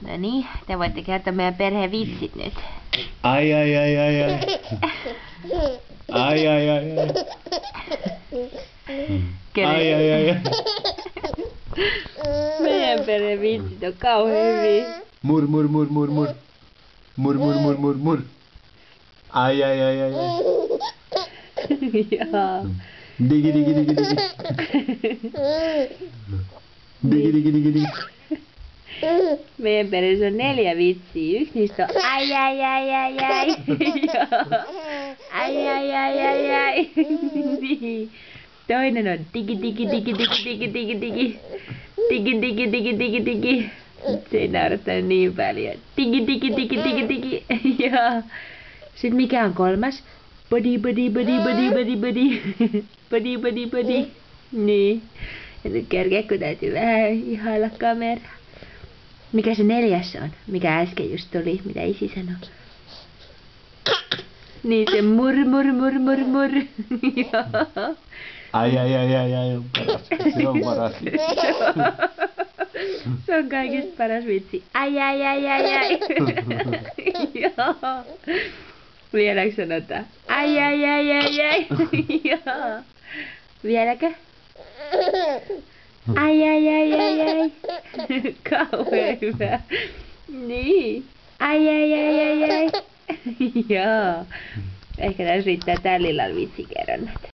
No niin, te voitte kertoa meidän perheen vitsit nyt. Ai ai ai ai ai. Ai ai ai ai. Ai ai ai ai. Meidän perheen vitsit on kauhean hyviä. Mur mur mur mur mur. Mur mur mur mur mur. Ai ai ai ai ai. Jaa. Digi digi digi digi. Digi digi digi digi. Meidän perheessä on 4 vitsiä. Yksi niistä on ai ai ai ai ai. Joo. Ai ai ai ai ai. Niin. Toinen on digi digi digi digi digi digi digi. Digi digi digi digi digi. Se ei naurattanut niin paljon. Digi digi digi digi digi. Joo. Sitten mikä on kolmas? Body body body body body body. Body body body. Niin. Ja nyt kerkeä, kun täytyy vähän ihailla kameraa. Mikä se 4. on? Mikä äsken just tuli, mitä isi sanoi? Niin se mur mur mur mur mur. Joo. Ai ai ai ai ai on paras. Se on paras. Se on kaikista paras vitsi. Ai ai ai ai ai. Joo. Vieläkö sanotaan? Ai ai ai ai ai. Joo. Vieläkö? Ai ai ai ai ai. Kauhean hyvä. Niin. Ai ai ai ai ai. Joo. Ehkä tässä riittää tällä illalla vitsikerronnat.